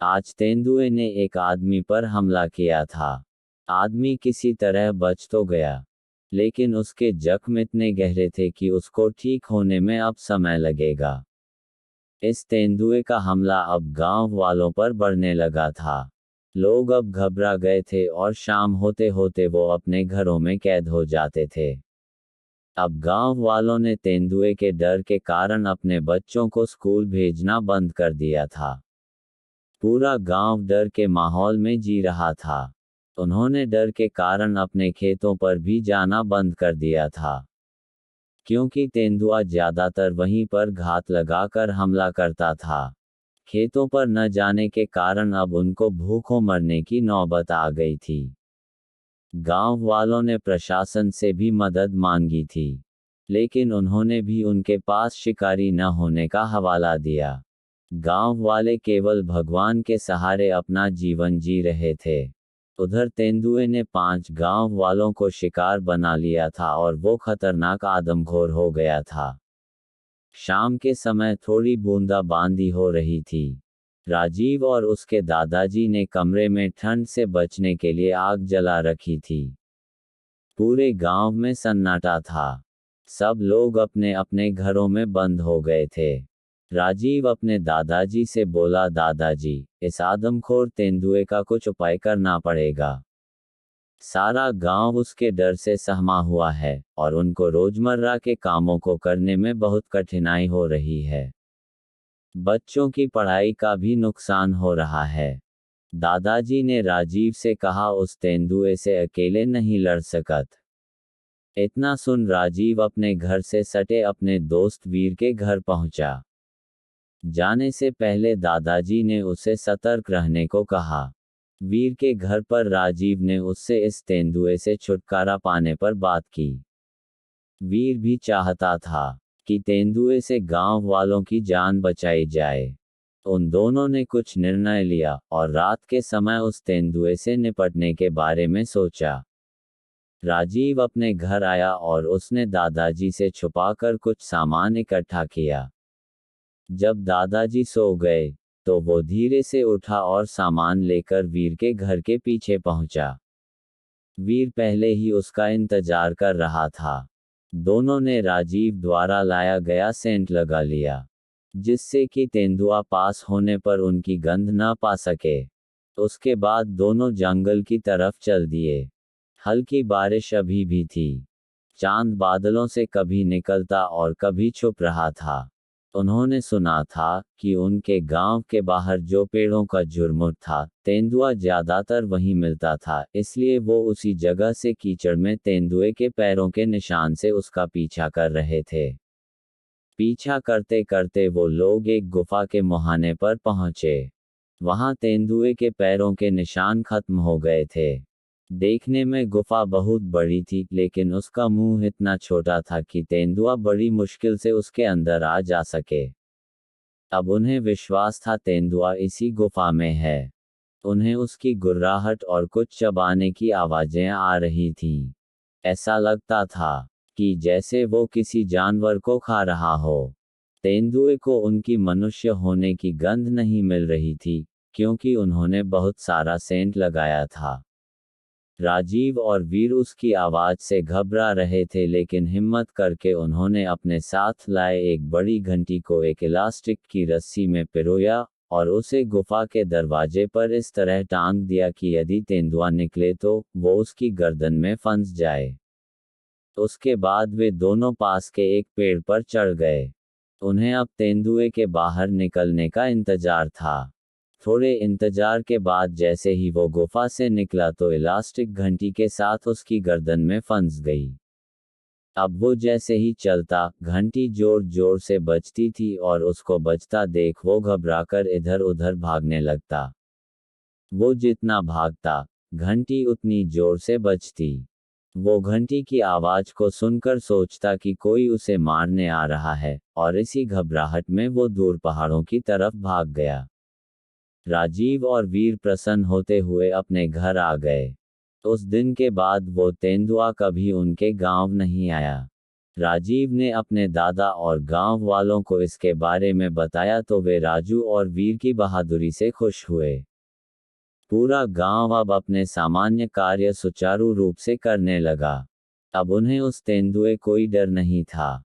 आज तेंदुए ने एक आदमी पर हमला किया था। आदमी किसी तरह बच तो गया, लेकिन उसके जख्म इतने गहरे थे कि उसको ठीक होने में अब समय लगेगा। इस तेंदुए का हमला अब गांव वालों पर बढ़ने लगा था। लोग अब घबरा गए थे और शाम होते होते वो अपने घरों में कैद हो जाते थे। अब गांव वालों ने तेंदुए के डर के कारण अपने बच्चों को स्कूल भेजना बंद कर दिया था। पूरा गांव डर के माहौल में जी रहा था। उन्होंने डर के कारण अपने खेतों पर भी जाना बंद कर दिया था, क्योंकि तेंदुआ ज्यादातर वहीं पर घात लगाकर हमला करता था। खेतों पर न जाने के कारण अब उनको भूखों मरने की नौबत आ गई थी। गांव वालों ने प्रशासन से भी मदद मांगी थी, लेकिन उन्होंने भी उनके पास शिकारी न होने का हवाला दिया। गांव वाले केवल भगवान के सहारे अपना जीवन जी रहे थे। उधर तेंदुए ने 5 गांव वालों को शिकार बना लिया था और वो खतरनाक आदमखोर हो गया था। शाम के समय थोड़ी बूंदाबांदी हो रही थी। राजीव और उसके दादाजी ने कमरे में ठंड से बचने के लिए आग जला रखी थी। पूरे गांव में सन्नाटा था। सब लोग अपने अपने घरों में बंद हो गए थे। राजीव अपने दादाजी से बोला, दादाजी, इस आदमखोर तेंदुए का कुछ उपाय करना पड़ेगा। सारा गांव उसके डर से सहमा हुआ है और उनको रोजमर्रा के कामों को करने में बहुत कठिनाई हो रही है। बच्चों की पढ़ाई का भी नुकसान हो रहा है। दादाजी ने राजीव से कहा, उस तेंदुए से अकेले नहीं लड़ सकत। इतना सुन राजीव अपने घर से सटे अपने दोस्त वीर के घर पहुंचा। जाने से पहले दादाजी ने उसे सतर्क रहने को कहा। वीर के घर पर राजीव ने उससे इस तेंदुए से छुटकारा पाने पर बात की। वीर भी चाहता था कि तेंदुए से गांव वालों की जान बचाई जाए। उन दोनों ने कुछ निर्णय लिया और रात के समय उस तेंदुए से निपटने के बारे में सोचा। राजीव अपने घर आया और उसने दादाजी से छुपाकर कुछ सामान इकट्ठा किया। जब दादाजी सो गए, तो वो धीरे से उठा और सामान लेकर वीर के घर के पीछे पहुंचा। वीर पहले ही उसका इंतजार कर रहा था। दोनों ने राजीव द्वारा लाया गया सेंट लगा लिया, जिससे कि तेंदुआ पास होने पर उनकी गंध न पा सके। उसके बाद दोनों जंगल की तरफ चल दिए। हल्की बारिश अभी भी थी। चांद बादलों से कभी निकलता और कभी छुप रहा था। उन्होंने सुना था कि उनके गांव के बाहर जो पेड़ों का झुरमुट था, तेंदुआ ज्यादातर वहीं मिलता था, इसलिए वो उसी जगह से कीचड़ में तेंदुए के पैरों के निशान से उसका पीछा कर रहे थे। पीछा करते करते वो लोग एक गुफा के मुहाने पर पहुंचे। वहां तेंदुए के पैरों के निशान खत्म हो गए थे। देखने में गुफा बहुत बड़ी थी, लेकिन उसका मुंह इतना छोटा था कि तेंदुआ बड़ी मुश्किल से उसके अंदर आ जा सके। अब उन्हें विश्वास था तेंदुआ इसी गुफा में है। उन्हें उसकी गुर्राहट और कुछ चबाने की आवाजें आ रही थीं। ऐसा लगता था कि जैसे वो किसी जानवर को खा रहा हो। तेंदुए को उनकी मनुष्य होने की गंध नहीं मिल रही थी, क्योंकि उन्होंने बहुत सारा सेंट लगाया था। राजीव और वीर उसकी आवाज से घबरा रहे थे, लेकिन हिम्मत करके उन्होंने अपने साथ लाए एक बड़ी घंटी को एक इलास्टिक की रस्सी में पिरोया और उसे गुफा के दरवाजे पर इस तरह टांग दिया कि यदि तेंदुआ निकले तो वो उसकी गर्दन में फंस जाए। उसके बाद वे दोनों पास के एक पेड़ पर चढ़ गए। उन्हें अब तेंदुए के बाहर निकलने का इंतजार था। थोड़े इंतजार के बाद जैसे ही वो गुफा से निकला तो इलास्टिक घंटी के साथ उसकी गर्दन में फंस गई। अब वो जैसे ही चलता, घंटी जोर जोर से बजती थी और उसको बजता देख वो घबराकर इधर उधर भागने लगता। वो जितना भागता, घंटी उतनी जोर से बजती। वो घंटी की आवाज को सुनकर सोचता कि कोई उसे मारने आ रहा है, और इसी घबराहट में वो दूर पहाड़ों की तरफ भाग गया। राजीव और वीर प्रसन्न होते हुए अपने घर आ गए। उस दिन के बाद वो तेंदुआ कभी उनके गांव नहीं आया। राजीव ने अपने दादा और गांव वालों को इसके बारे में बताया तो वे राजू और वीर की बहादुरी से खुश हुए। पूरा गांव अब अपने सामान्य कार्य सुचारू रूप से करने लगा। अब उन्हें उस तेंदुए कोई डर नहीं था।